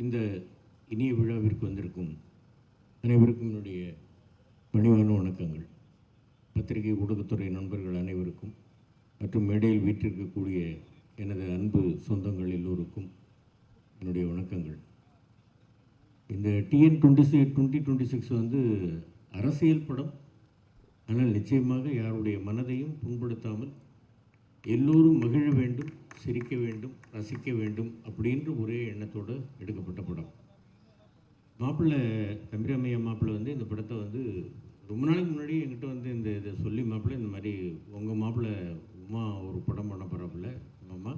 இந்த இனிய விழாவிற்கு வந்திருக்கும் அனைவருக்கும் என்னுடைய பணிவான வணக்கங்கள். பத்திரிகை ஊடகத்துறை நண்பர்கள் அனைவருக்கும் மற்றும் மேடையில் வீற்றிருக்கக்கூடிய எனது அன்பு சொந்தங்கள் எல்லோருக்கும் என்னுடைய வணக்கங்கள். இந்த TN26 வந்து அரசியல் படம். ஆனால் நிச்சயமாக யாருடைய மனதையும் புண்படுத்தாமல் எல்லோரும் மகிழ வேண்டும், சிரிக்க வேண்டும், ரசிக்க வேண்டும் அப்படின்ற ஒரே எண்ணத்தோடு எடுக்கப்பட்ட படம். மாப்பிள்ளை தம்பிராமையா மாப்பிள்ளை வந்து இந்த படத்தை வந்து ரொம்ப நாளைக்கு முன்னாடி என்கிட்ட வந்து இதை சொல்லி, மாப்பிள்ளை இந்த மாதிரி உங்கள் மாப்பிள்ளை உமா ஒரு படம் பண்ண போகிறாப்புல, மாமா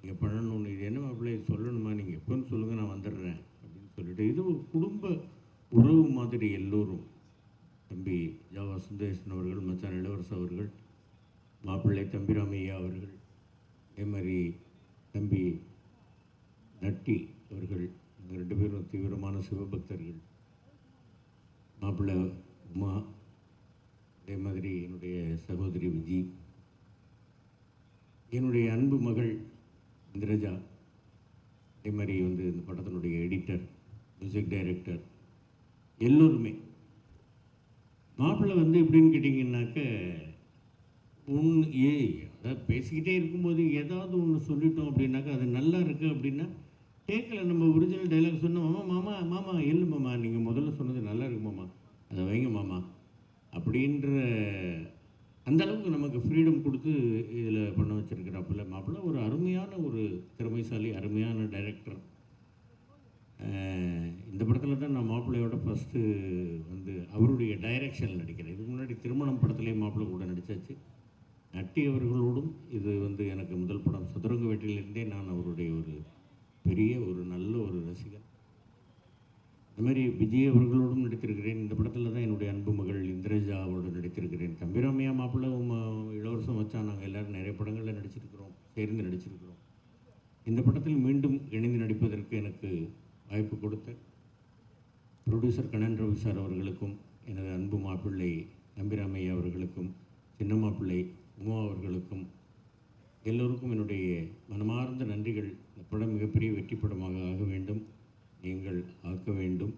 நீங்கள் பண்ணணும்னு, இது என்ன மாப்பிள்ளை சொல்லணுமா, நீங்கள் எப்போன்னு சொல்லுங்கள் நான் வந்துடுறேன் அப்படின்னு சொல்லிட்டு, இது ஒரு குடும்ப உறவு மாதிரி எல்லோரும், தம்பி ஜாவா சுந்தரேசன் அவர்கள், மச்சான் இளவரசு அவர்கள், மாப்பிள்ளை தம்பிராமையா அவர்கள், அதே மாதிரி தம்பி நட்டி அவர்கள், இந்த 2 பேரும் தீவிரமான சிவபக்தர்கள், மாப்பிள்ளை உமா, அதே மாதிரி என்னுடைய சகோதரி விஜி, என்னுடைய அன்பு மகள் இந்திரஜா, அதே மாதிரி வந்து இந்த படத்தினுடைய எடிட்டர், மியூசிக் டைரக்டர், எல்லோருமே. மாப்பிள்ளை வந்து எப்படின்னு கேட்டிங்கன்னாக்க, அதாவது பேசிக்கிட்டே இருக்கும்போது ஏதாவது ஒன்று சொல்லிட்டோம் அப்படின்னாக்கா அது நல்லா இருக்குது அப்படின்னா கேட்கல. நம்ம ஒரிஜினல் டைலாக் சொன்னோம், மாமா மாமா இல்லை மாமா நீங்கள் முதல்ல சொன்னது நல்லா இருக்கு மாமா, அதை வைங்க மாமா அப்படின்ற அந்த அளவுக்கு நமக்கு ஃப்ரீடம் கொடுத்து இதில் பண்ண வச்சுருக்கிறாப்புல மாப்பிள்ளை. ஒரு அருமையான ஒரு திறமைசாலி, அருமையான டைரக்டர். இந்த படத்தில் தான் நான் மாப்பிள்ளையோட ஃபஸ்ட்டு வந்து அவருடைய டைரக்ஷனில் நடிக்கிறேன். இதுக்கு முன்னாடி திருமணம் படத்துலேயே மாப்பிள்ளை கூட நடித்தாச்சு. நட்டி அவர்களோடும் இது வந்து எனக்கு முதல் படம். சதுரங்க வேட்டையிலிருந்தே நான் அவருடைய ஒரு பெரிய ஒரு நல்ல ஒரு ரசிகன். அது மாதிரி விஜய் அவர்களோடும் நடித்திருக்கிறேன். இந்த படத்தில் தான் என்னுடைய அன்பு மகள் இந்திரஜாவோடு நடித்திருக்கிறேன். தம்பிராமையா மாப்பிள்ளை இளவரசம் வச்சா நாங்கள் எல்லோரும் நிறைய படங்களில் நடிச்சிருக்கிறோம், சேர்ந்து நடிச்சிருக்கிறோம். இந்த படத்தில் மீண்டும் இணைந்து நடிப்பதற்கு எனக்கு வாய்ப்பு கொடுத்த ப்ரொடியூசர் கண்ணன் ரவி சார் அவர்களுக்கும், எனது அன்பு மாப்பிள்ளை தம்பிராமையா அவர்களுக்கும், சின்ன மாப்பிள்ளை உமா அவர்களுக்கும், எல்லோருக்கும் என்னுடைய மனமார்ந்த நன்றிகள். இந்த படம் மிகப்பெரிய வெற்றி படமாக ஆக வேண்டும், நீங்கள் ஆக்க வேண்டும்.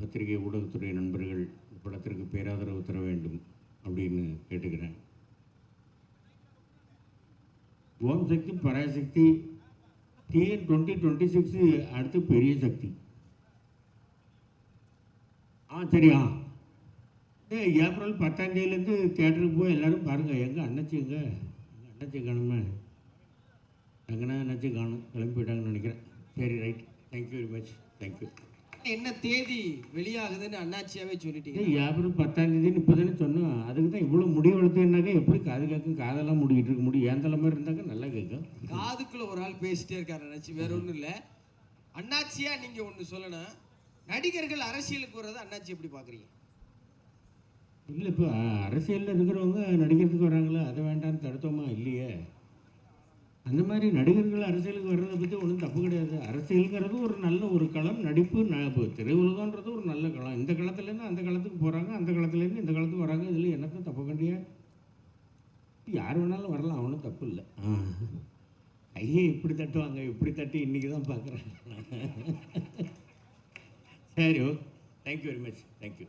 பத்திரிகை ஊடகத்துறை நண்பர்கள் இந்த படத்திற்கு பேராதரவு தர வேண்டும் அப்படின்னு கேட்டுக்கிறேன். ஓம் சக்தி பராசக்தி TN26 அடுத்து பெரிய சக்தி. சரியா, ஏப்ரல் 10ஆம் தேதியிலேருந்து தியேட்டருக்கு போய் எல்லோரும் பாருங்கள். எங்கள் அண்ணாச்சி அண்ணாச்சி காணுமே, எங்கன்னா அண்ணாச்சி காணும், கிளம்பி போயிட்டாங்கன்னு நினைக்கிறேன். சரி, right, thank you very much, thank you. என்ன தேதி வெளியாகுதுன்னு அண்ணாச்சியாவே சொல்லிட்டீங்க. ஏப்ரல் 10ஆம் தேதின்னு இப்போ தானே சொன்னோம். அதுக்கு தான் இவ்வளோ முடி வளர்த்துனாக்கா எப்படி காது கேட்கும், காதெல்லாம் முடிக்கிட்டு இருக்க முடியும். ஏன் தலை மாதிரி இருந்தாக்கா நல்லா கேட்கும். காதுக்குள்ள ஒரு ஆள் பேசிட்டே இருக்காரு அண்ணாச்சி, வேற ஒன்றும் இல்லை. அண்ணாச்சியா நீங்கள் ஒன்று சொல்லணும், நடிகர்கள் அரசியலுக்கு வர்றதை அண்ணாச்சி எப்படி பார்க்குறீங்க? இல்லை, இப்போ அரசியலில் இருக்கிறவங்க நடிக்கிறதுக்கு வராங்களா, அதை வேண்டான்னு தடுத்தோமா இல்லையே. அந்த மாதிரி நடிகர்கள் அரசியலுக்கு வர்றதை பற்றி ஒன்றும் தப்பு கிடையாது. அரசியலுங்கிறது ஒரு நல்ல ஒரு களம், நடிப்பு இப்போ திரையுலகன்றது ஒரு நல்ல களம். இந்த களத்துலேருந்து அந்த களத்துக்கு போகிறாங்க, அந்த களத்துலேருந்து இந்த களத்துக்கு வராங்க. இதில் என்னத்தான் தப்பு கண்டியா? யார் வேணாலும் வரலாம், அவனும் தப்பு இல்லை. கையை இப்படி தட்டுவாங்க, இப்படி தட்டி இன்றைக்கி தான் பார்க்குறேன். சரி, okay, thank you very much, thank you.